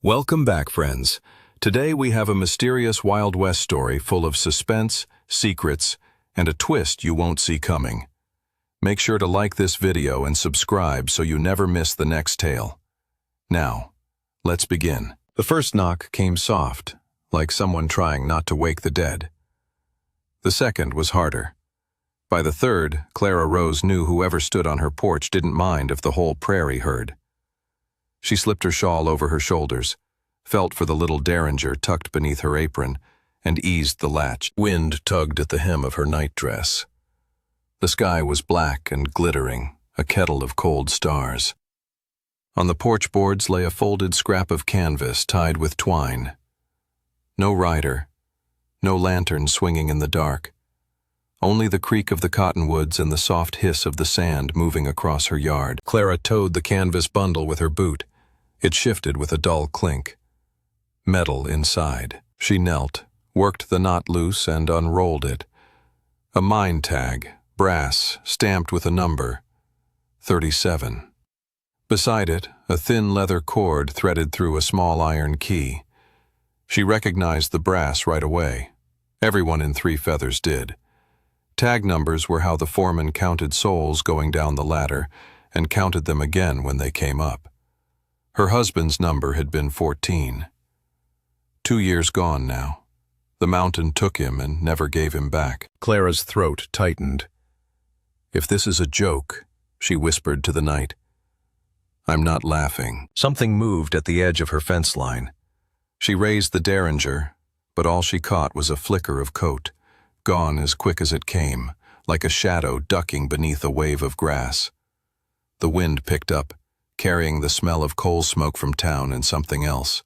Welcome back, friends. Today we have a mysterious Wild West story full of suspense, secrets, and a twist you won't see coming. Make sure to like this video and subscribe so you never miss the next tale. Now, let's begin. The first knock came soft, like someone trying not to wake the dead. The second was harder. By the third, Clara Rose knew whoever stood on her porch didn't mind if the whole prairie heard. She slipped her shawl over her shoulders, felt for the little derringer tucked beneath her apron, and eased the latch. Wind tugged at the hem of her nightdress. The sky was black and glittering, a kettle of cold stars. On the porch boards lay a folded scrap of canvas tied with twine. No rider, no lantern swinging in the dark. Only the creak of the cottonwoods and the soft hiss of the sand moving across her yard. Clara towed the canvas bundle with her boot. It shifted with a dull clink. Metal inside. She knelt, worked the knot loose, and unrolled it. A mine tag, brass, stamped with a number. 37. Beside it, a thin leather cord threaded through a small iron key. She recognized the brass right away. Everyone in Three Feathers did. Tag numbers were how the foreman counted souls going down the ladder and counted them again when they came up. Her husband's number had been 14. 2 years gone now. The mountain took him and never gave him back. Clara's throat tightened. "If this is a joke," she whispered to the night. "I'm not laughing." Something moved at the edge of her fence line. She raised the derringer, but all she caught was a flicker of coat, gone as quick as it came, like a shadow ducking beneath a wave of grass. The wind picked up, carrying the smell of coal smoke from town and something else.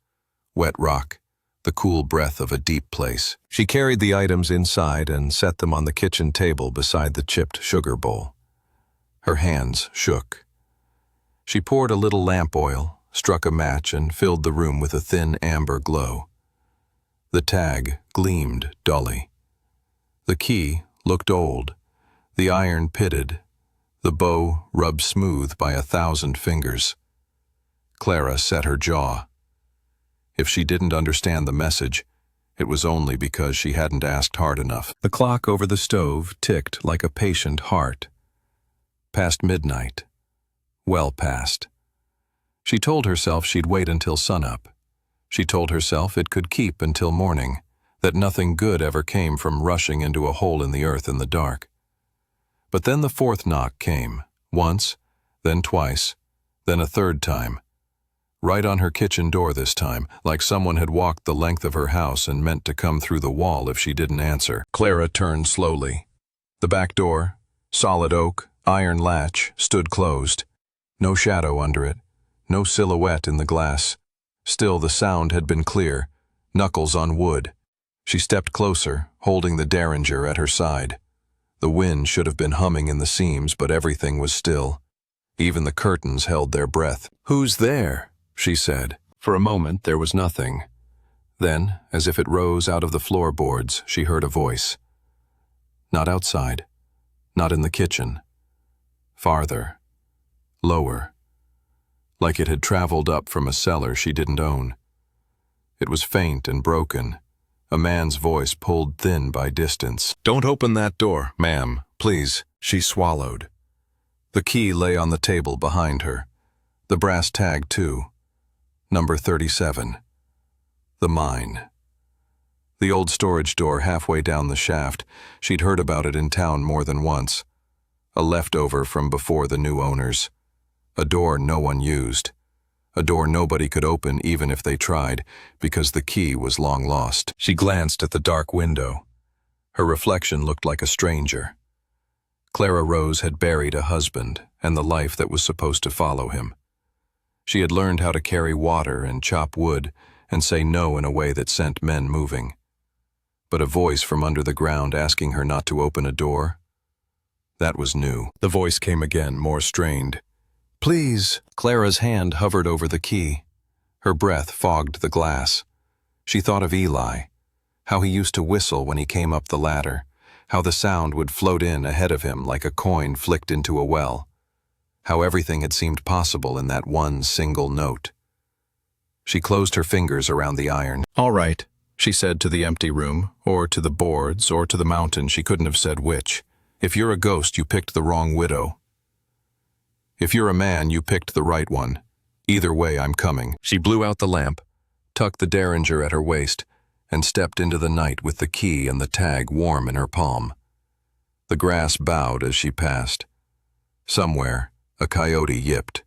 Wet rock, the cool breath of a deep place. She carried the items inside and set them on the kitchen table beside the chipped sugar bowl. Her hands shook. She poured a little lamp oil, struck a match, and filled the room with a thin amber glow. The tag gleamed dully. The key looked old, the iron pitted, the bow rubbed smooth by 1,000 fingers. Clara set her jaw. If she didn't understand the message, it was only because she hadn't asked hard enough. The clock over the stove ticked like a patient heart. Past midnight. Well past. She told herself she'd wait until sunup. She told herself it could keep until morning, that nothing good ever came from rushing into a hole in the earth in the dark. But then the fourth knock came, once, then twice, then a third time. Right on her kitchen door this time, like someone had walked the length of her house and meant to come through the wall if she didn't answer. Clara turned slowly. The back door, solid oak, iron latch, stood closed. No shadow under it, no silhouette in the glass. Still the sound had been clear, knuckles on wood. She stepped closer, holding the derringer at her side. The wind should have been humming in the seams, but everything was still. Even the curtains held their breath. "Who's there?" she said. For a moment there was nothing. Then, as if it rose out of the floorboards, she heard a voice. Not outside, not in the kitchen. Farther, lower, like it had traveled up from a cellar she didn't own. It was faint and broken. A man's voice pulled thin by distance. "Don't open that door, ma'am, please." She swallowed. The key lay on the table behind her. The brass tag, too. Number 37. The mine. The old storage door halfway down the shaft. She'd heard about it in town more than once. A leftover from before the new owners. A door no one used. A door nobody could open even if they tried, because the key was long lost. She glanced at the dark window. Her reflection looked like a stranger. Clara Rose had buried a husband and the life that was supposed to follow him. She had learned how to carry water and chop wood and say no in a way that sent men moving. But a voice from under the ground asking her not to open a door? That was new. The voice came again, more strained. "Please." Clara's hand hovered over the key. Her breath fogged the glass. She thought of Eli, how he used to whistle when he came up the ladder, how the sound would float in ahead of him like a coin flicked into a well, how everything had seemed possible in that one single note. She closed her fingers around the iron. "All right," she said to the empty room, or to the boards, or to the mountain. She couldn't have said which. "If you're a ghost, you picked the wrong widow. If you're a man, you picked the right one. Either way, I'm coming." She blew out the lamp, tucked the derringer at her waist, and stepped into the night with the key and the tag warm in her palm. The grass bowed as she passed. Somewhere, a coyote yipped.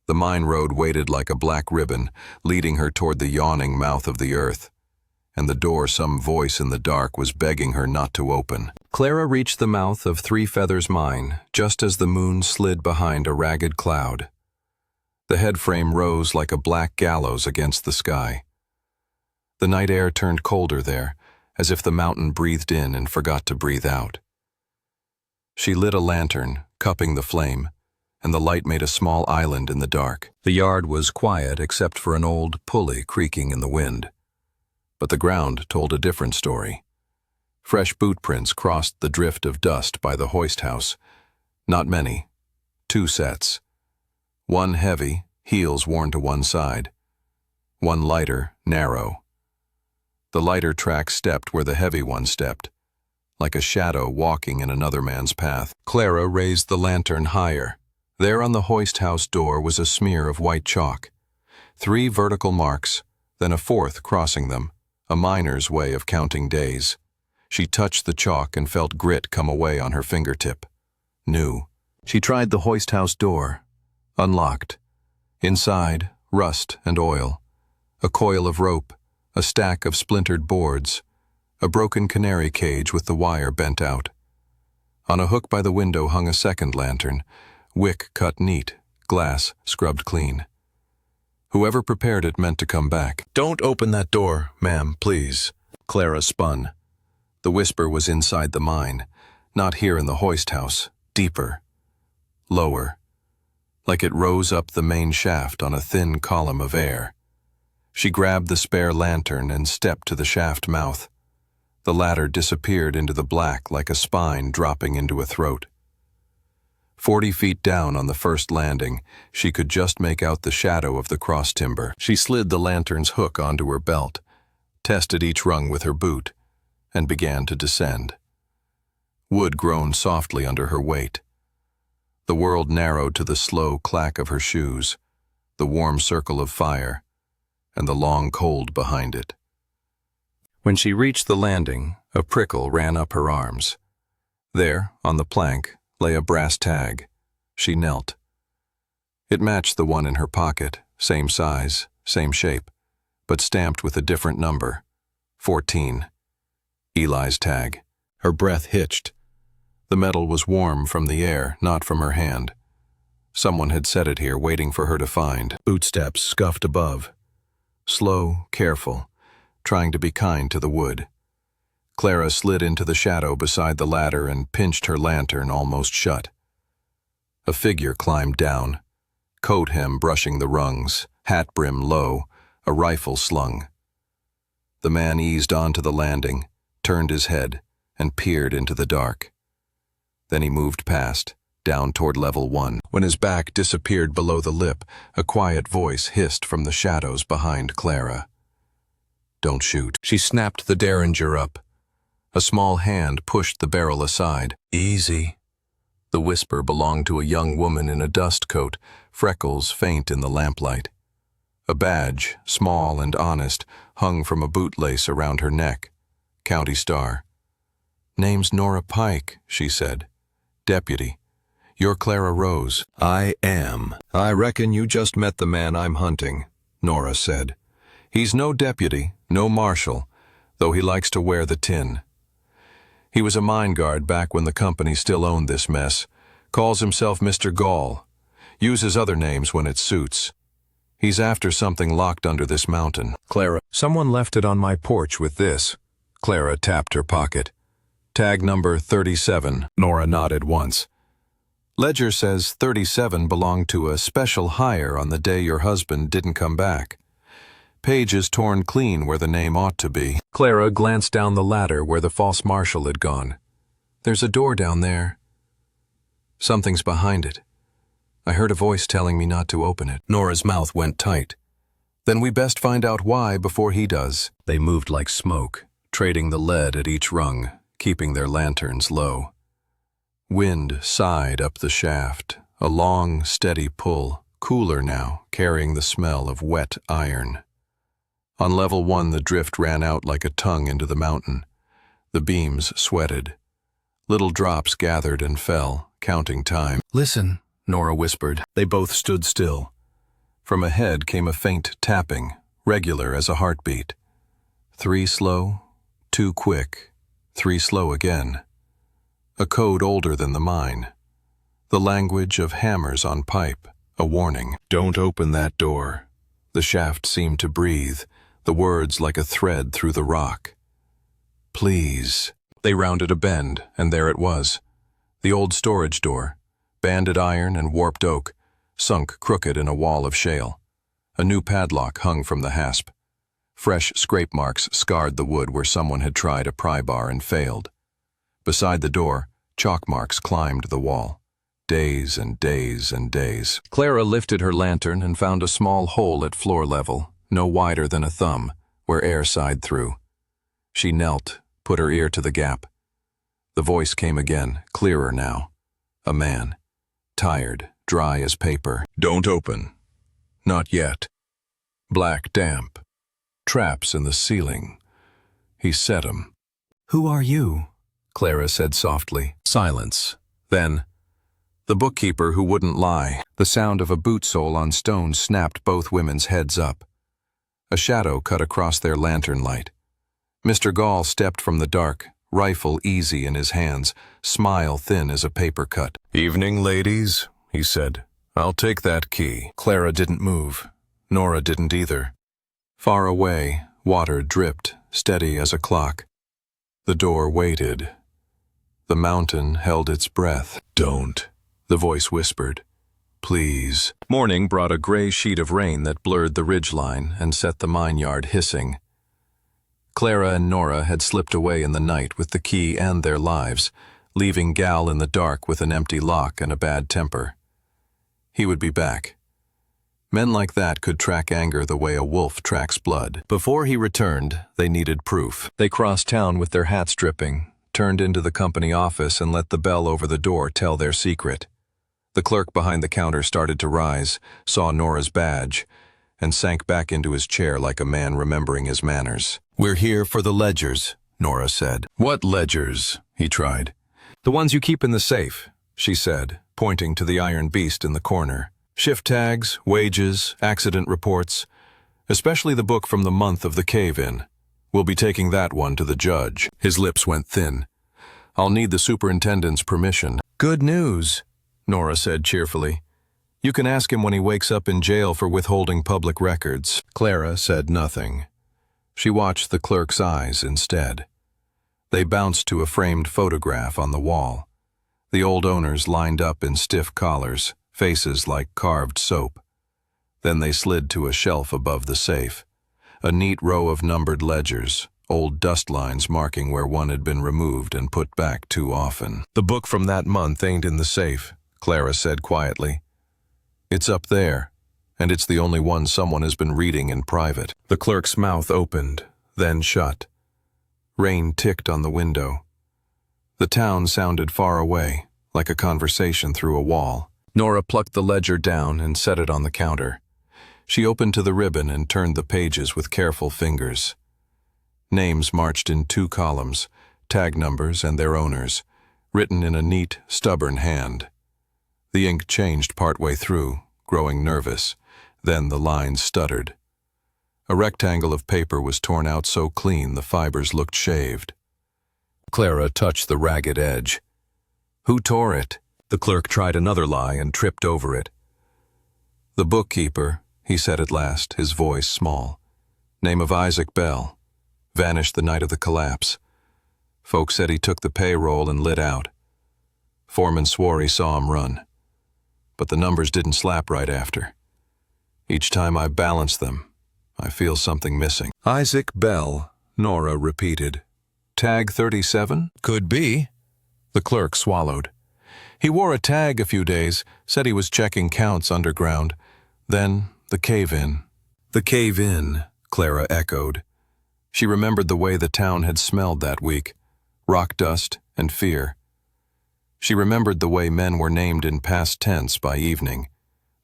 The mine road waited like a black ribbon, leading her toward the yawning mouth of the earth, and the door some voice in the dark was begging her not to open. Clara reached the mouth of Three Feathers Mine just as the moon slid behind a ragged cloud. The headframe rose like a black gallows against the sky. The night air turned colder there, as if the mountain breathed in and forgot to breathe out. She lit a lantern, cupping the flame, and the light made a small island in the dark. The yard was quiet except for an old pulley creaking in the wind. But the ground told a different story. Fresh boot prints crossed the drift of dust by the hoist house. Not many. 2 sets. One heavy, heels worn to one side. One lighter, narrow. The lighter track stepped where the heavy one stepped, like a shadow walking in another man's path. Clara raised the lantern higher. There on the hoist house door was a smear of white chalk. 3 vertical marks, then a 4th crossing them, a miner's way of counting days. She touched the chalk and felt grit come away on her fingertip. New. She tried the hoist house door. Unlocked. Inside, rust and oil. A coil of rope, a stack of splintered boards, a broken canary cage with the wire bent out. On a hook by the window hung a second lantern, wick cut neat, glass scrubbed clean. Whoever prepared it meant to come back. "Don't open that door, ma'am, please." Clara spun. The whisper was inside the mine, not here in the hoist house, deeper, lower, like it rose up the main shaft on a thin column of air. She grabbed the spare lantern and stepped to the shaft mouth. The ladder disappeared into the black like a spine dropping into a throat. 40 feet down on the first landing, she could just make out the shadow of the cross timber. She slid the lantern's hook onto her belt, tested each rung with her boot, and began to descend. Wood groaned softly under her weight. The world narrowed to the slow clack of her shoes, the warm circle of fire, and the long cold behind it. When she reached the landing, a prickle ran up her arms. There, on the plank, lay a brass tag. She knelt. It matched the one in her pocket, same size, same shape, but stamped with a different number. 14. Eli's tag. Her breath hitched. The metal was warm from the air, not from her hand. Someone had set it here, waiting for her to find. Bootsteps scuffed above. Slow, careful, trying to be kind to the wood. Clara slid into the shadow beside the ladder and pinched her lantern almost shut. A figure climbed down, coat hem brushing the rungs, hat brim low, a rifle slung. The man eased onto the landing, turned his head, and peered into the dark. Then he moved past, down toward level 1. When his back disappeared below the lip, a quiet voice hissed from the shadows behind Clara. "Don't shoot." She snapped the derringer up. A small hand pushed the barrel aside. "Easy." The whisper belonged to a young woman in a dust coat, freckles faint in the lamplight. A badge, small and honest, hung from a bootlace around her neck. County Star. "Name's Nora Pike," she said. "Deputy. You're Clara Rose." "I am." "I reckon you just met the man I'm hunting," Nora said. "He's no deputy, no marshal, though he likes to wear the tin. He was a mine guard back when the company still owned this mess. Calls himself Mr. Gall. Uses other names when it suits. He's after something locked under this mountain." Clara. "Someone left it on my porch with this." Clara tapped her pocket. "Tag number 37. Nora nodded once. "Ledger says 37 belonged to a special hire on the day your husband didn't come back. Page is torn clean where the name ought to be." Clara glanced down the ladder where the false marshal had gone. "There's a door down there. Something's behind it. I heard a voice telling me not to open it." Nora's mouth went tight. Then we best find out why before he does. They moved like smoke, trading the lead at each rung, keeping their lanterns low. Wind sighed up the shaft, a long, steady pull, cooler now, carrying the smell of wet iron. On level 1, the drift ran out like a tongue into the mountain. The beams sweated. Little drops gathered and fell, counting time. "Listen," Nora whispered. They both stood still. From ahead came a faint tapping, regular as a heartbeat. 3 slow, 2 quick, 3 slow again. A code older than the mine. The language of hammers on pipe, a warning. "Don't open that door." The shaft seemed to breathe, the words like a thread through the rock. "Please." They rounded a bend, and there it was. The old storage door, banded iron and warped oak, sunk crooked in a wall of shale. A new padlock hung from the hasp. Fresh scrape marks scarred the wood where someone had tried a pry bar and failed. Beside the door, chalk marks climbed the wall. Days and days and days. Clara lifted her lantern and found a small hole at floor level, no wider than a thumb, where air sighed through. She knelt, put her ear to the gap. The voice came again, clearer now. A man, tired, dry as paper. "Don't open. Not yet." Black damp. Traps in the ceiling. He set 'em. "Who are you?" Clara said softly. Silence. Then, the bookkeeper who wouldn't lie. The sound of a boot sole on stone snapped both women's heads up. A shadow cut across their lantern light. Mr. Gall stepped from the dark, rifle easy in his hands, smile thin as a paper cut. "Evening, ladies," he said. "I'll take that key." Clara didn't move. Nora didn't either. Far away, water dripped, steady as a clock. The door waited. The mountain held its breath. "Don't," the voice whispered. "Please." Morning brought a gray sheet of rain that blurred the ridgeline and set the mineyard hissing. Clara and Nora had slipped away in the night with the key and their lives, leaving Gal in the dark with an empty lock and a bad temper. He would be back. Men like that could track anger the way a wolf tracks blood. Before he returned, they needed proof. They crossed town with their hats dripping, turned into the company office and let the bell over the door tell their secret. The clerk behind the counter started to rise, saw Nora's badge, and sank back into his chair like a man remembering his manners. "We're here for the ledgers," Nora said. "What ledgers?" he tried. "The ones you keep in the safe," she said, pointing to the iron beast in the corner. "Shift tags, wages, accident reports, especially the book from the month of the cave-in. We'll be taking that one to the judge." His lips went thin. "I'll need the superintendent's permission." "Good news," Nora said cheerfully. "You can ask him when he wakes up in jail for withholding public records." Clara said nothing. She watched the clerk's eyes instead. They bounced to a framed photograph on the wall. The old owners lined up in stiff collars, faces like carved soap. Then they slid to a shelf above the safe. A neat row of numbered ledgers, old dust lines marking where one had been removed and put back too often. "The book from that month ain't in the safe," Clara said quietly. "It's up there, and it's the only one someone has been reading in private." The clerk's mouth opened, then shut. Rain ticked on the window. The town sounded far away, like a conversation through a wall. Nora plucked the ledger down and set it on the counter. She opened to the ribbon and turned the pages with careful fingers. Names marched in 2 columns, tag numbers and their owners, written in a neat, stubborn hand. The ink changed partway through, growing nervous. Then the lines stuttered. A rectangle of paper was torn out so clean the fibers looked shaved. Clara touched the ragged edge. "Who tore it?" The clerk tried another lie and tripped over it. "The bookkeeper," he said at last, his voice small. "Name of Isaac Bell. Vanished the night of the collapse. Folks said he took the payroll and lit out. Foreman swore he saw him run. But the numbers didn't slap right after. Each time I balance them, I feel something missing." "Isaac Bell," Nora repeated. "Tag 37? Could be." The clerk swallowed. "He wore a tag a few days, said he was checking counts underground. Then the cave-in." The cave-in, Clara echoed. She remembered the way the town had smelled that week, rock dust and fear. She remembered the way men were named in past tense by evening,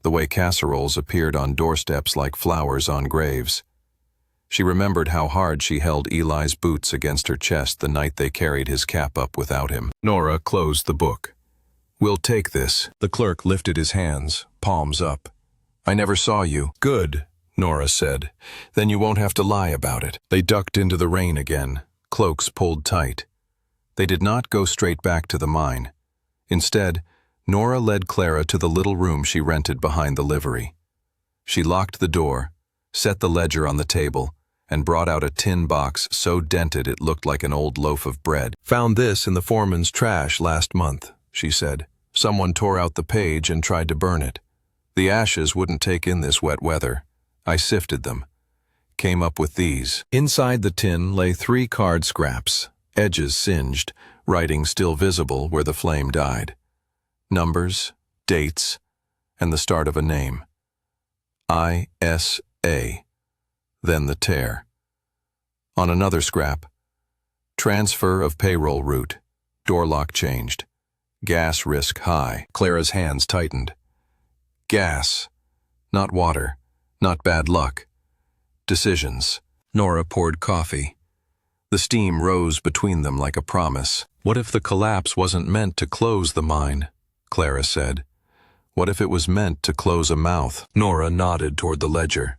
the way casseroles appeared on doorsteps like flowers on graves. She remembered how hard she held Eli's boots against her chest the night they carried his cap up without him. Nora closed the book. "We'll take this." The clerk lifted his hands, palms up. "I never saw you." "Good," Nora said. "Then you won't have to lie about it." They ducked into the rain again, cloaks pulled tight. They did not go straight back to the mine. Instead, Nora led Clara to the little room she rented behind the livery. She locked the door, set the ledger on the table, and brought out a tin box so dented it looked like an old loaf of bread. "Found this in the foreman's trash last month," she said. "Someone tore out the page and tried to burn it. The ashes wouldn't take in this wet weather. I sifted them. Came up with these." Inside the tin lay 3 card scraps, edges singed, writing still visible where the flame died. Numbers, dates, and the start of a name. I.S.A. Then the tear. On another scrap, transfer of payroll route, door lock changed, gas risk high. Clara's hands tightened. Gas, not water, not bad luck. Decisions. Nora poured coffee. The steam rose between them like a promise. "What if the collapse wasn't meant to close the mine?" Clara said. "What if it was meant to close a mouth?" Nora nodded toward the ledger.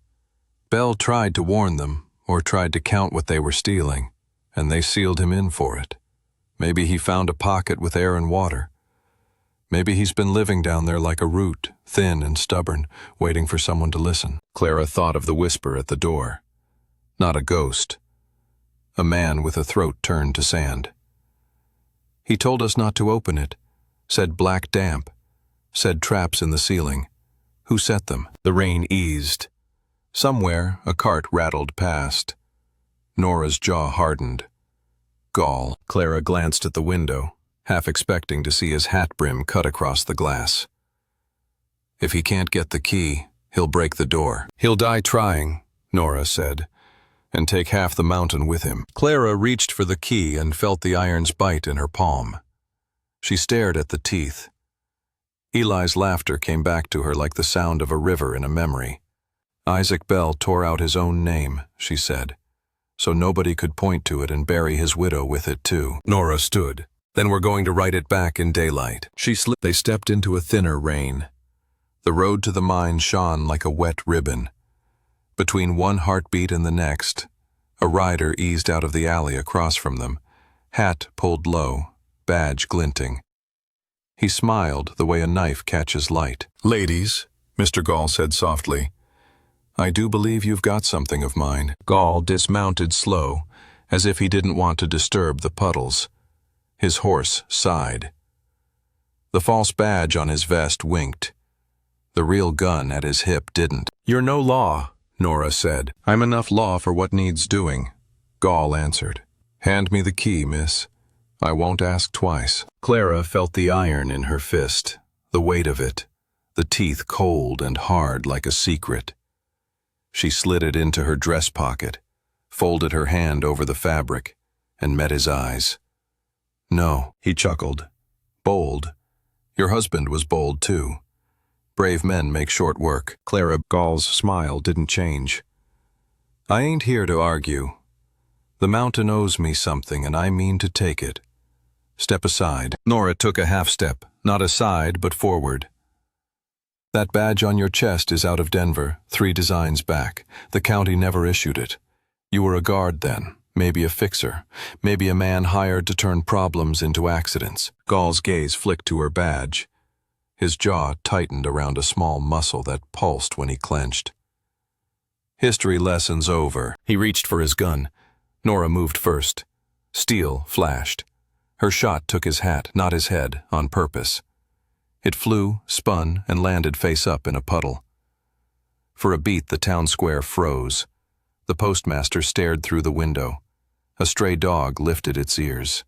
Bell tried to warn them, or tried to count what they were stealing, and they sealed him in for it. Maybe he found a pocket with air and water. Maybe he's been living down there like a root, thin and stubborn, waiting for someone to listen. Clara thought of the whisper at the door. Not a ghost. A man with a throat turned to sand. "He told us not to open it. Said black damp. Said traps in the ceiling. Who set them?" The rain eased. Somewhere, a cart rattled past. Nora's jaw hardened. Gall. Clara glanced at the window, half expecting to see his hat brim cut across the glass. "If he can't get the key, he'll break the door." "He'll die trying," Nora said, "and take half the mountain with him." Clara reached for the key and felt the iron's bite in her palm. She stared at the teeth. Eli's laughter came back to her like the sound of a river in a memory. Isaac Bell tore out his own name, she said, so nobody could point to it and bury his widow with it too. Nora stood. "Then we're going to write it back in daylight." They stepped into a thinner rain. The road to the mine shone like a wet ribbon. Between one heartbeat and the next, a rider eased out of the alley across from them, hat pulled low, badge glinting. He smiled the way a knife catches light. "Ladies," Mr. Gall said softly, "I do believe you've got something of mine." Gall dismounted slow, as if he didn't want to disturb the puddles. His horse sighed. The false badge on his vest winked. The real gun at his hip didn't. "You're no law," Nora said. "I'm enough law for what needs doing," Gall answered. "Hand me the key, miss. I won't ask twice." Clara felt the iron in her fist, the weight of it, the teeth cold and hard like a secret. She slid it into her dress pocket, folded her hand over the fabric, and met his eyes. "No," he chuckled. "Bold. Your husband was bold too. Brave men make short work." Clara Gall's smile didn't change. "I ain't here to argue. The mountain owes me something and I mean to take it. Step aside." Nora took a half step, not aside but forward. "That badge on your chest is out of Denver, 3 designs back. The county never issued it. You were a guard then, maybe a fixer, maybe a man hired to turn problems into accidents." Gall's gaze flicked to her badge. His jaw tightened around a small muscle that pulsed when he clenched. "History lessons over." He reached for his gun. Nora moved first. Steel flashed. Her shot took his hat, not his head, on purpose. It flew, spun, and landed face up in a puddle. For a beat, the town square froze. The postmaster stared through the window. A stray dog lifted its ears.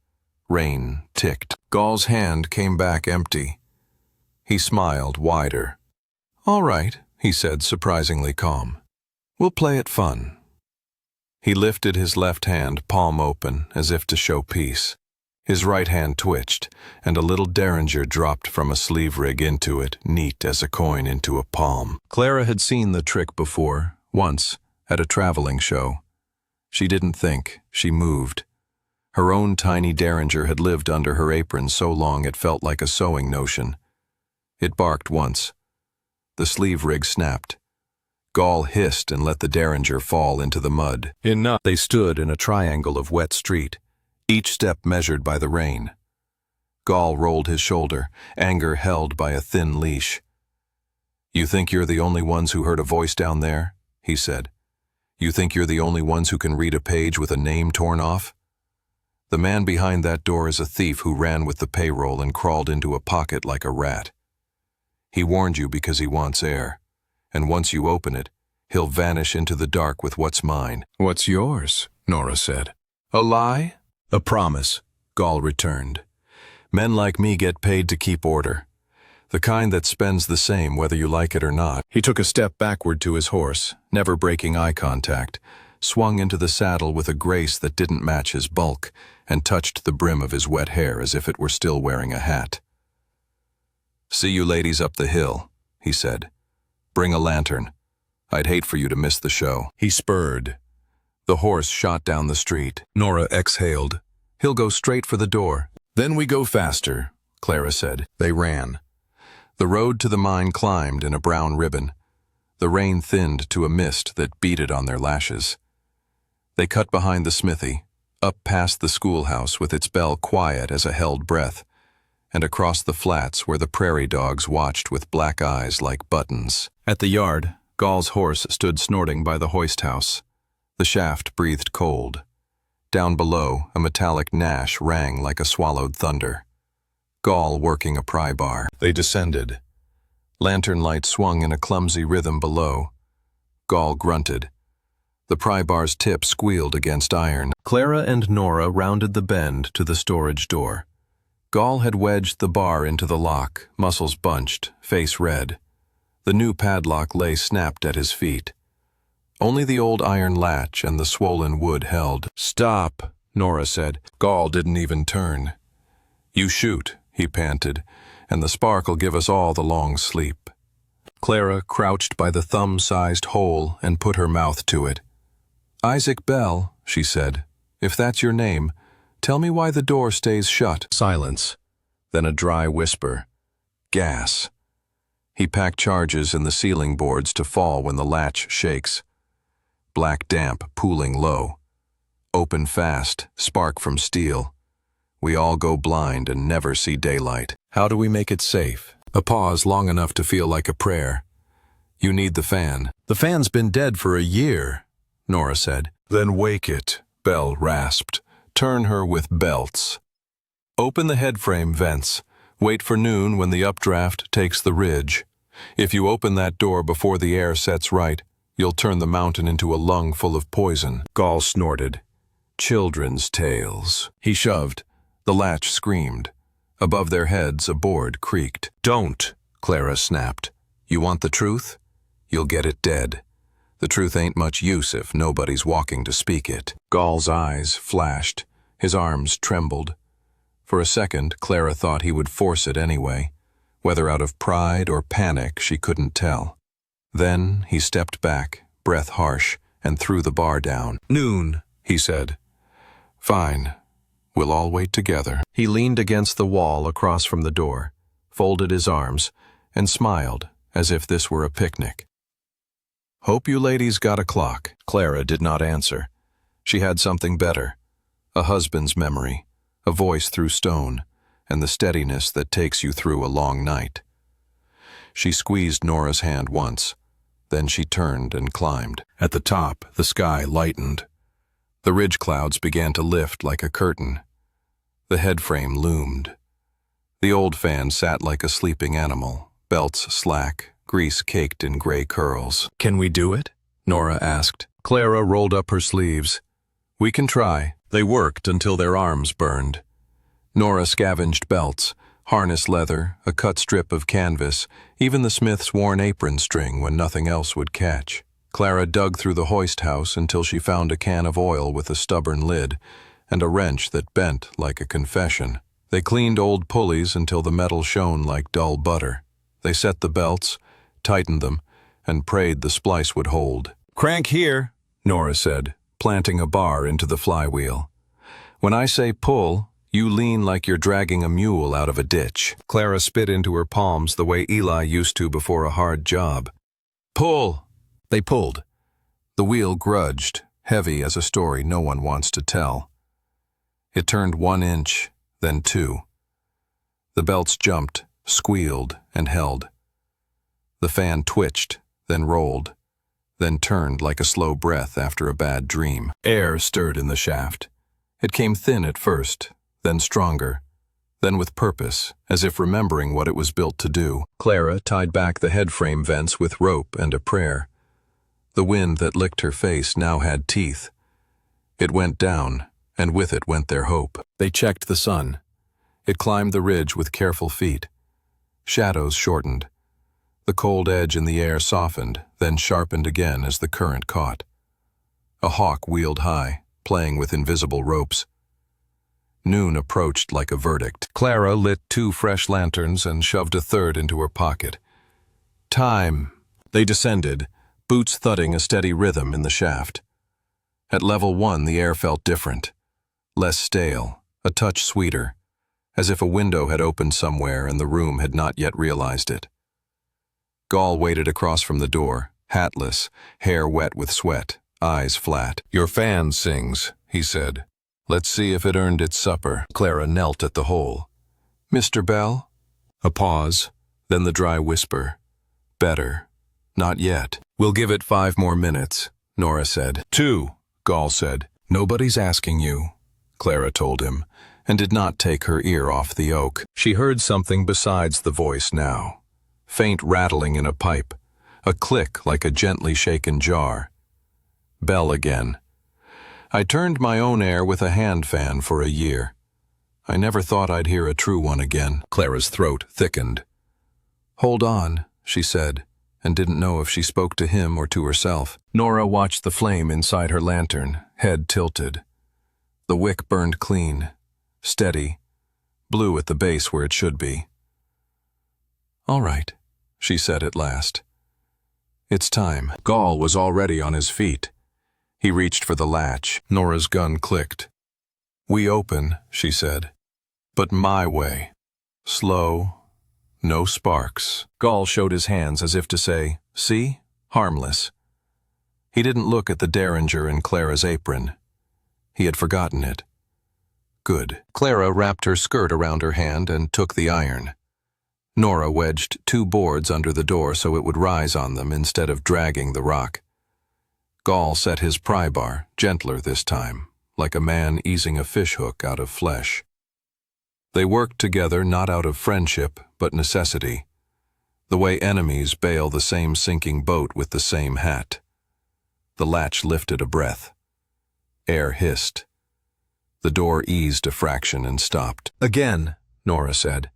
Rain ticked. Gall's hand came back empty. He smiled wider. "All right," he said, surprisingly calm. We'll play it fun." He lifted his left hand, palm open, as if to show peace. His right hand twitched, and a little derringer dropped from a sleeve rig into it, neat as a coin into a palm. Clara had seen the trick before, once, at a traveling show. She didn't think, she moved. Her own tiny derringer had lived under her apron so long it felt like a sewing notion. It barked once. The sleeve rig snapped. Gall hissed and let the derringer fall into the mud. Enough. They stood in a triangle of wet street, each step measured by the rain. Gall rolled his shoulder, anger held by a thin leash. "You think you're the only ones who heard a voice down there?" he said. "You think you're the only ones who can read a page with a name torn off? The man behind that door is a thief who ran with the payroll and crawled into a pocket like a rat. He warned you because he wants air, and once you open it, he'll vanish into the dark with what's mine." "What's yours?" Nora said. "A lie?" "A promise," Gall returned. "Men like me get paid to keep order. The kind that spends the same whether you like it or not." He took a step backward to his horse, never breaking eye contact, swung into the saddle with a grace that didn't match his bulk, and touched the brim of his wet hair as if it were still wearing a hat. "See you ladies up the hill," he said. "Bring a lantern. I'd hate for you to miss the show." He spurred. The horse shot down the street. Nora exhaled. "He'll go straight for the door." "Then we go faster," Clara said. They ran. The road to the mine climbed in a brown ribbon. The rain thinned to a mist that beaded on their lashes. They cut behind the smithy, up past the schoolhouse with its bell quiet as a held breath, and across the flats where the prairie dogs watched with black eyes like buttons. At the yard, Gall's horse stood snorting by the hoist house. The shaft breathed cold. Down below, a metallic gnash rang like a swallowed thunder. Gall working a pry bar. They descended. Lantern light swung in a clumsy rhythm below. Gall grunted. The pry bar's tip squealed against iron. Clara and Nora rounded the bend to the storage door. Gall had wedged the bar into the lock, muscles bunched, face red. The new padlock lay snapped at his feet. Only the old iron latch and the swollen wood held. "Stop," Nora said. Gall didn't even turn. "You shoot," he panted, "and the spark'll give us all the long sleep." Clara crouched by the thumb-sized hole and put her mouth to it. "Isaac Bell," she said, "if that's your name, tell me why the door stays shut." Silence, then a dry whisper. "Gas." He packed charges in the ceiling boards to fall when the latch shakes. Black damp pooling low. Open fast, spark from steel. We all go blind and never see daylight. How do we make it safe? A pause long enough to feel like a prayer. "You need the fan." "The fan's been dead for a year," Nora said. "Then wake it," Bell rasped. "Turn her with belts. Open the headframe vents. Wait for noon when the updraft takes the ridge. If you open that door before the air sets right, you'll turn the mountain into a lung full of poison." Gall snorted. "Children's tales." He shoved. The latch screamed. Above their heads, a board creaked. "Don't," Clara snapped. "You want the truth? You'll get it dead. The truth ain't much use if nobody's walking to speak it." Gall's eyes flashed. His arms trembled. For a second, Clara thought he would force it anyway. Whether out of pride or panic, she couldn't tell. Then he stepped back, breath harsh, and threw the bar down. "Noon," he said. "Fine. We'll all wait together." He leaned against the wall across from the door, folded his arms, and smiled as if this were a picnic. "Hope you ladies got a clock." Clara did not answer. She had something better. A husband's memory, a voice through stone, and the steadiness that takes you through a long night. She squeezed Nora's hand once. Then she turned and climbed. At the top, the sky lightened. The ridge clouds began to lift like a curtain. The headframe loomed. The old fan sat like a sleeping animal, belts slack, grease caked in gray curls. "Can we do it?" Nora asked. Clara rolled up her sleeves. "We can try." They worked until their arms burned. Nora scavenged belts, harness leather, a cut strip of canvas, even the smith's worn apron string when nothing else would catch. Clara dug through the hoist house until she found a can of oil with a stubborn lid and a wrench that bent like a confession. They cleaned old pulleys until the metal shone like dull butter. They set the belts, tightened them, and prayed the splice would hold. "Crank here," Nora said, planting a bar into the flywheel. "When I say pull, you lean like you're dragging a mule out of a ditch." Clara spit into her palms the way Eli used to before a hard job. "Pull!" They pulled. The wheel grudged, heavy as a story no one wants to tell. It turned 1 inch, then 2. The belts jumped, squealed, and held. The fan twitched, then rolled, then turned like a slow breath after a bad dream. Air stirred in the shaft. It came thin at first, then stronger, then with purpose, as if remembering what it was built to do. Clara tied back the headframe vents with rope and a prayer. The wind that licked her face now had teeth. It went down, and with it went their hope. They checked the sun. It climbed the ridge with careful feet. Shadows shortened. The cold edge in the air softened, then sharpened again as the current caught. A hawk wheeled high, playing with invisible ropes. Noon approached like a verdict. Clara lit 2 fresh lanterns and shoved a third into her pocket. Time. They descended, boots thudding a steady rhythm in the shaft. At level 1, the air felt different. Less stale, a touch sweeter, as if a window had opened somewhere and the room had not yet realized it. Gall waited across from the door, hatless, hair wet with sweat, eyes flat. "Your fan sings," he said. "Let's see if it earned its supper." Clara knelt at the hole. "Mr. Bell?" A pause, then the dry whisper. "Better. Not yet." "We'll give it 5 more minutes," Nora said. 2, Gall said. "Nobody's asking you," Clara told him, and did not take her ear off the oak. She heard something besides the voice now. Faint rattling in a pipe, a click like a gently shaken jar. Bell again. "I turned my own air with a hand fan for a year. I never thought I'd hear a true one again." Clara's throat thickened. "Hold on," she said, and didn't know if she spoke to him or to herself. Nora watched the flame inside her lantern, head tilted. The wick burned clean, steady, blue at the base where it should be. "All right," she said at last. "It's time." Gall was already on his feet. He reached for the latch. Nora's gun clicked. "We open," she said, "but my way. Slow, no sparks." Gall showed his hands as if to say, "See? Harmless." He didn't look at the derringer in Clara's apron. He had forgotten it. Good. Clara wrapped her skirt around her hand and took the iron. Nora wedged 2 boards under the door so it would rise on them instead of dragging the rock. Gall set his pry bar, gentler this time, like a man easing a fishhook out of flesh. They worked together not out of friendship, but necessity, the way enemies bail the same sinking boat with the same hat. The latch lifted a breath. Air hissed. The door eased a fraction and stopped. "Again," Nora said.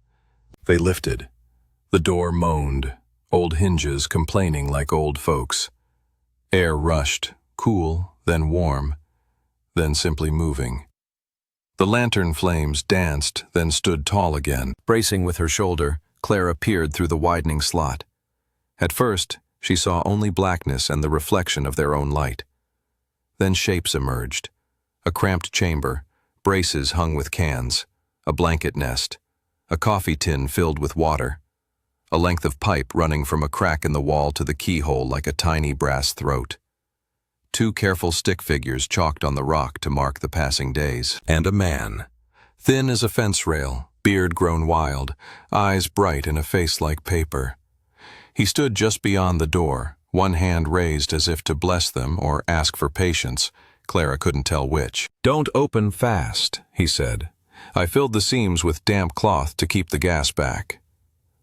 They lifted. The door moaned, old hinges complaining like old folks. Air rushed, cool, then warm, then simply moving. The lantern flames danced, then stood tall again. Bracing with her shoulder, Clara peered through the widening slot. At first, she saw only blackness and the reflection of their own light. Then shapes emerged. A cramped chamber, braces hung with cans, a blanket nest, a coffee tin filled with water, a length of pipe running from a crack in the wall to the keyhole like a tiny brass throat. 2 careful stick figures chalked on the rock to mark the passing days. And a man, thin as a fence rail, beard grown wild, eyes bright in a face like paper. He stood just beyond the door, one hand raised as if to bless them or ask for patience. Clara couldn't tell which. "Don't open fast," he said. "I filled the seams with damp cloth to keep the gas back.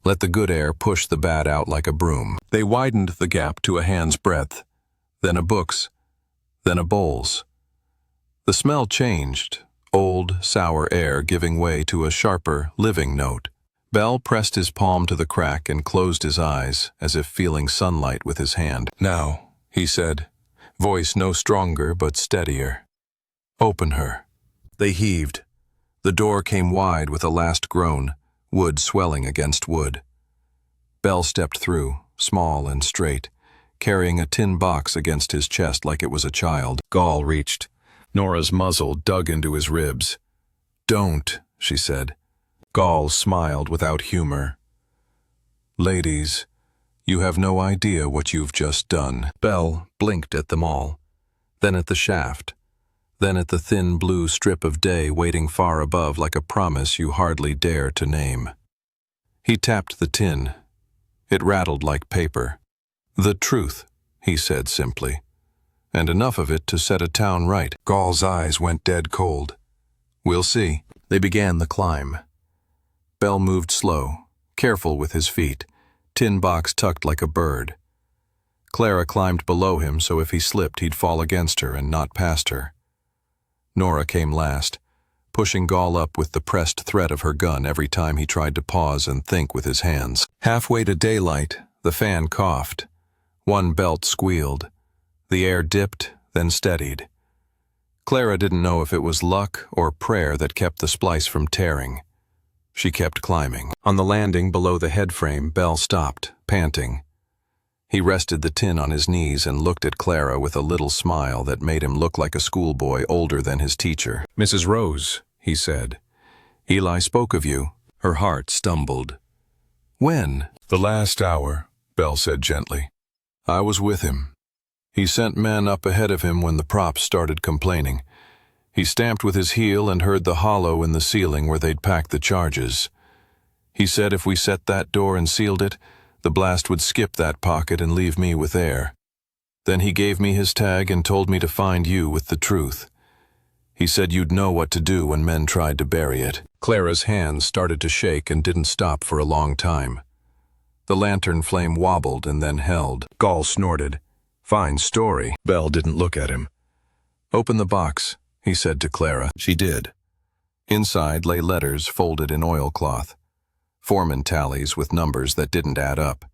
Let the good air push the bad out like a broom." They widened the gap to a hand's breadth, then a book's, then a bowl's. The smell changed, old, sour air giving way to a sharper, living note. Bell pressed his palm to the crack and closed his eyes, as if feeling sunlight with his hand. "Now," he said, voice no stronger but steadier. Open her. They heaved. The door came wide with a last groan, wood swelling against wood. Bell stepped through, small and straight, carrying a tin box against his chest like it was a child. Gall reached. Nora's muzzle dug into his ribs. Don't, she said. Gall smiled without humor. Ladies, you have no idea what you've just done. Bell blinked at them all, then at the shaft, then at the thin blue strip of day waiting far above like a promise you hardly dare to name. He tapped the tin. It rattled like paper. The truth, he said simply, and enough of it to set a town right. Gall's eyes went dead cold. We'll see. They began the climb. Bell moved slow, careful with his feet, tin box tucked like a bird. Clara climbed below him so if he slipped he'd fall against her and not past her. Nora came last, pushing Gall up with the pressed threat of her gun every time he tried to pause and think with his hands. Halfway to daylight, the fan coughed. One belt squealed. The air dipped, then steadied. Clara didn't know if it was luck or prayer that kept the splice from tearing. She kept climbing. On the landing below the headframe, Bell stopped, panting. He rested the tin on his knees and looked at Clara with a little smile that made him look like a schoolboy older than his teacher. Mrs. Rose, he said, Eli spoke of you. Her heart stumbled. When? The last hour, Bell said gently. I was with him. He sent men up ahead of him when the props started complaining. He stamped with his heel and heard the hollow in the ceiling where they'd packed the charges. He said if we set that door and sealed it, the blast would skip that pocket and leave me with air. Then he gave me his tag and told me to find you with the truth. He said you'd know what to do when men tried to bury it. Clara's hands started to shake and didn't stop for a long time. The lantern flame wobbled and then held. Gall snorted. Fine story. Bell didn't look at him. Open the box, he said to Clara. She did. Inside lay letters folded in oilcloth. Foreman tallies with numbers that didn't add up.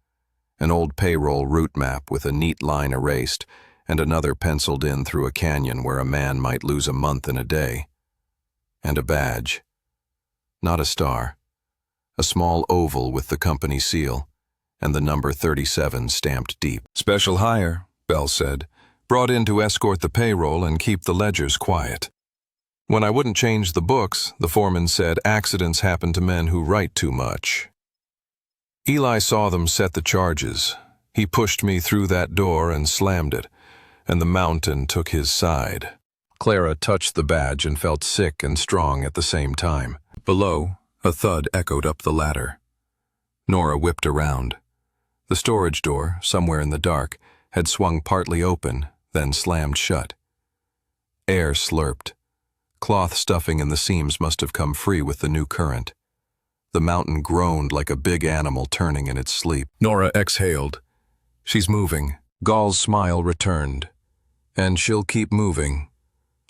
An old payroll route map with a neat line erased and another penciled in through a canyon where a man might lose a month in a day. And a badge. Not a star. A small oval with the company seal and the number 37 stamped deep. Special hire, Bell said, brought in to escort the payroll and keep the ledgers quiet. When I wouldn't change the books, the foreman said accidents happen to men who write too much. Eli saw them set the charges. He pushed me through that door and slammed it, and the mountain took his side. Clara touched the badge and felt sick and strong at the same time. Below, a thud echoed up the ladder. Nora whipped around. The storage door, somewhere in the dark, had swung partly open, then slammed shut. Air slurped. Cloth stuffing in the seams must have come free with the new current. The mountain groaned like a big animal turning in its sleep. Nora exhaled. She's moving. Gall's smile returned. And she'll keep moving.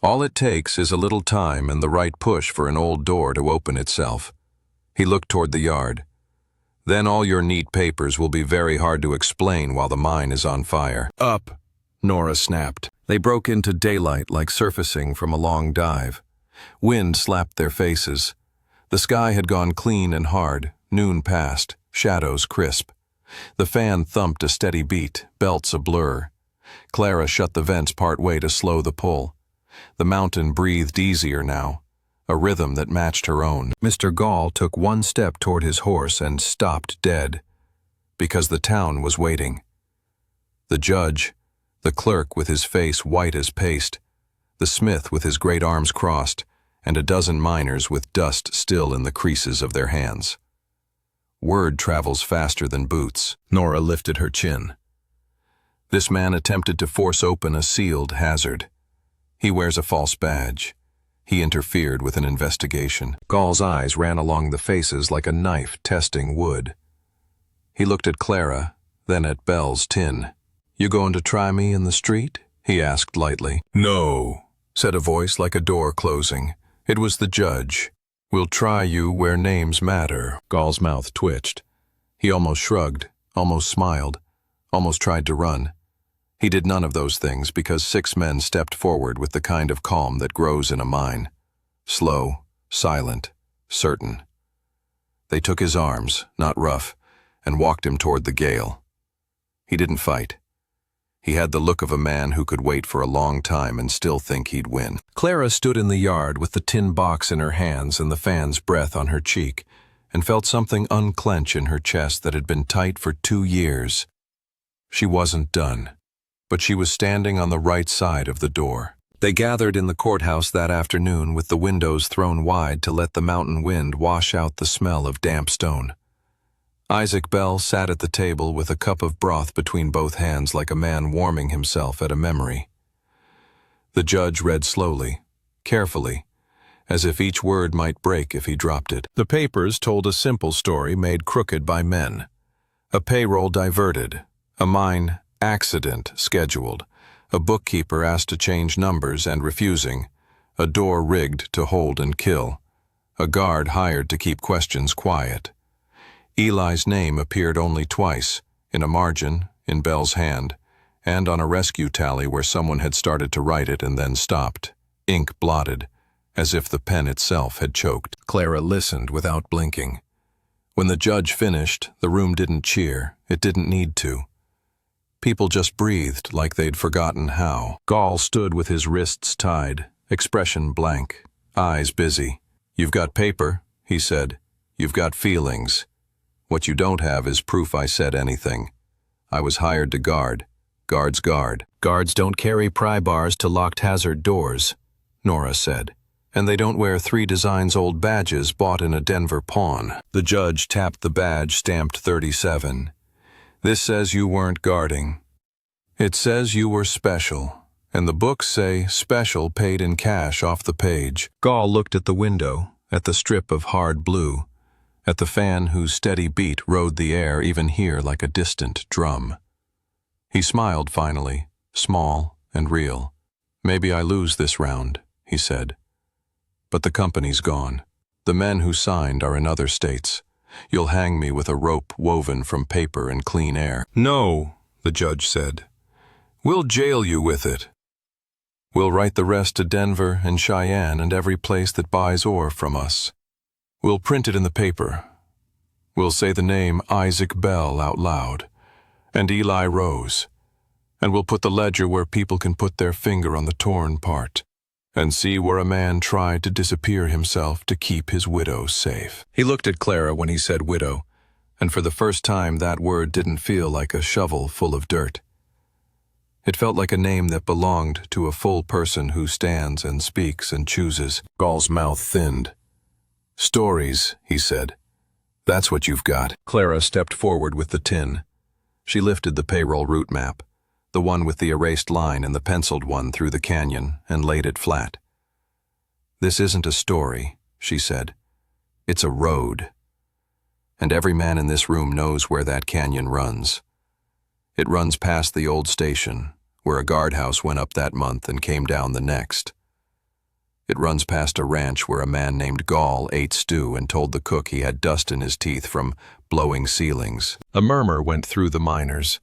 All it takes is a little time and the right push for an old door to open itself. He looked toward the yard. Then all your neat papers will be very hard to explain while the mine is on fire. Up, Nora snapped. They broke into daylight like surfacing from a long dive. Wind slapped their faces. The sky had gone clean and hard, noon passed, shadows crisp. The fan thumped a steady beat, belts a blur. Clara shut the vents part way to slow the pull. The mountain breathed easier now, a rhythm that matched her own. Mr. Gall took one step toward his horse and stopped dead, because the town was waiting. The judge, the clerk with his face white as paste, the smith with his great arms crossed, and a dozen miners with dust still in the creases of their hands. Word travels faster than boots. Nora lifted her chin. This man attempted to force open a sealed hazard. He wears a false badge. He interfered with an investigation. Gall's eyes ran along the faces like a knife testing wood. He looked at Clara, then at Bell's tin. You going to try me in the street? He asked lightly. No, said a voice like a door closing. It was the judge. We'll try you where names matter. Gall's mouth twitched. He almost shrugged, almost smiled, almost tried to run. He did none of those things because 6 men stepped forward with the kind of calm that grows in a mine. Slow, silent, certain. They took his arms, not rough, and walked him toward the gale. He didn't fight. He had the look of a man who could wait for a long time and still think he'd win. Clara stood in the yard with the tin box in her hands and the fan's breath on her cheek, and felt something unclench in her chest that had been tight for 2 years. She wasn't done, but she was standing on the right side of the door. They gathered in the courthouse that afternoon with the windows thrown wide to let the mountain wind wash out the smell of damp stone. Isaac Bell sat at the table with a cup of broth between both hands like a man warming himself at a memory. The judge read slowly, carefully, as if each word might break if he dropped it. The papers told a simple story made crooked by men. A payroll diverted, a mine accident scheduled, a bookkeeper asked to change numbers and refusing, a door rigged to hold and kill, a guard hired to keep questions quiet. Eli's name appeared only twice, in a margin, in Bell's hand, and on a rescue tally where someone had started to write it and then stopped, ink blotted, as if the pen itself had choked. Clara listened without blinking. When the judge finished, the room didn't cheer. It didn't need to. People just breathed like they'd forgotten how. Gall stood with his wrists tied, expression blank, eyes busy. "You've got paper," he said. "You've got feelings. What you don't have is proof I said anything. I was hired to guard. Guards guard. Guards don't carry pry bars to locked hazard doors," Nora said. "And they don't wear 3 designs old badges bought in a Denver pawn." The judge tapped the badge stamped 37. "This says you weren't guarding. It says you were special, and the books say special paid in cash off the page." Gall looked at the window, at the strip of hard blue, at the fan whose steady beat rode the air even here like a distant drum. He smiled finally, small and real. "Maybe I lose this round," he said. "But the company's gone. The men who signed are in other states. You'll hang me with a rope woven from paper and clean air." "No," the judge said. "We'll jail you with it. We'll write the rest to Denver and Cheyenne and every place that buys ore from us. We'll print it in the paper. We'll say the name Isaac Bell out loud, and Eli Rose, and we'll put the ledger where people can put their finger on the torn part and see where a man tried to disappear himself to keep his widow safe." He looked at Clara when he said widow, and for the first time that word didn't feel like a shovel full of dirt. It felt like a name that belonged to a full person who stands and speaks and chooses. Gall's mouth thinned. "Stories," he said. "That's what you've got." Clara stepped forward with the tin. She lifted the payroll route map, the one with the erased line and the penciled one through the canyon, and laid it flat. "This isn't a story," she said. "It's a road. And every man in this room knows where that canyon runs. It runs past the old station, where a guardhouse went up that month and came down the next. It runs past a ranch where a man named Gall ate stew and told the cook he had dust in his teeth from blowing ceilings." A murmur went through the miners.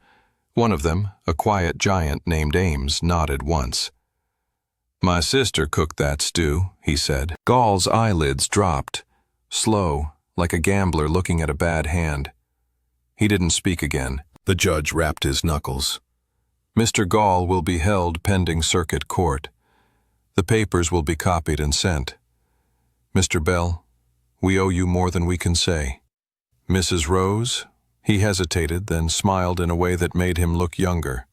One of them, a quiet giant named Ames, nodded once. "My sister cooked that stew," he said. Gall's eyelids dropped, slow, like a gambler looking at a bad hand. He didn't speak again. The judge rapped his knuckles. "Mr. Gall will be held pending circuit court. The papers will be copied and sent. Mr. Bell, we owe you more than we can say. Mrs. Rose?" He hesitated, then smiled in a way that made him look younger.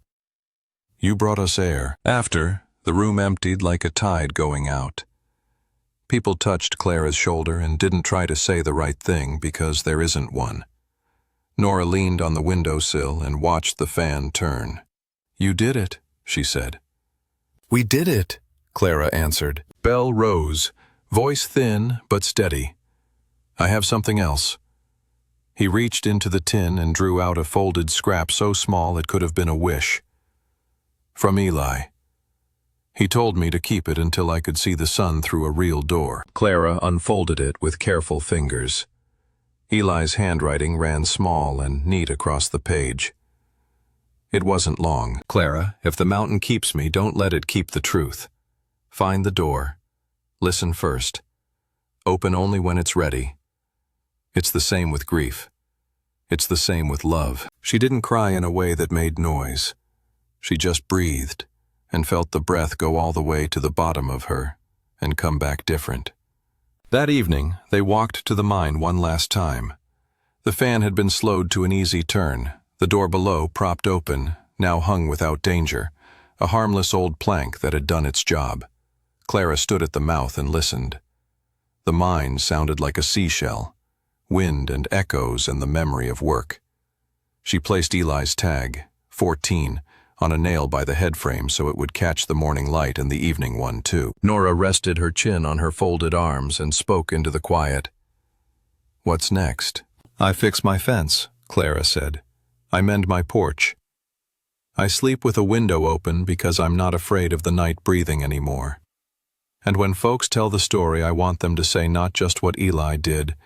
"You brought us air." After, the room emptied like a tide going out. People touched Clara's shoulder and didn't try to say the right thing because there isn't one. Nora leaned on the windowsill and watched the fan turn. "You did it," she said. "We did it," Clara answered. Bell rose, voice thin but steady. "I have something else." He reached into the tin and drew out a folded scrap so small it could have been a wish. "From Eli. He told me to keep it until I could see the sun through a real door." Clara unfolded it with careful fingers. Eli's handwriting ran small and neat across the page. It wasn't long. Clara, if the mountain keeps me, don't let it keep the truth. Find the door. Listen first. Open only when it's ready. It's the same with grief. It's the same with love. She didn't cry in a way that made noise. She just breathed and felt the breath go all the way to the bottom of her and come back different. That evening, they walked to the mine one last time. The fan had been slowed to an easy turn, the door below propped open, now hung without danger, a harmless old plank that had done its job. Clara stood at the mouth and listened. The mine sounded like a seashell, wind and echoes and the memory of work. She placed Eli's tag, 14, on a nail by the headframe so it would catch the morning light and the evening one too. Nora rested her chin on her folded arms and spoke into the quiet. "What's next?" "I fix my fence," Clara said. "I mend my porch. I sleep with a window open because I'm not afraid of the night breathing anymore. And when folks tell the story, I want them to say not just what Eli did,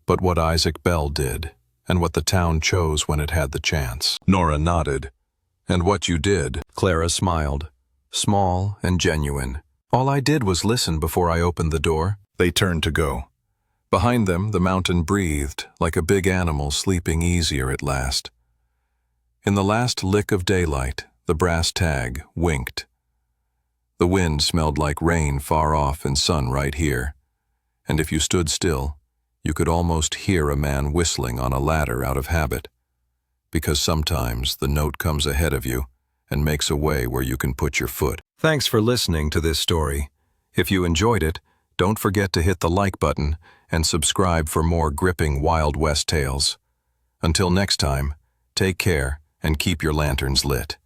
but what Isaac Bell did, and what the town chose when it had the chance." Nora nodded. "And what you did?" Clara smiled, small and genuine. "All I did was listen before I opened the door." They turned to go. Behind them, the mountain breathed, like a big animal sleeping easier at last. In the last lick of daylight, the brass tag winked. The wind smelled like rain far off and sun right here, and if you stood still, you could almost hear a man whistling on a ladder out of habit, because sometimes the note comes ahead of you and makes a way where you can put your foot. Thanks for listening to this story. If you enjoyed it, don't forget to hit the like button and subscribe for more gripping Wild West tales. Until next time, take care and keep your lanterns lit.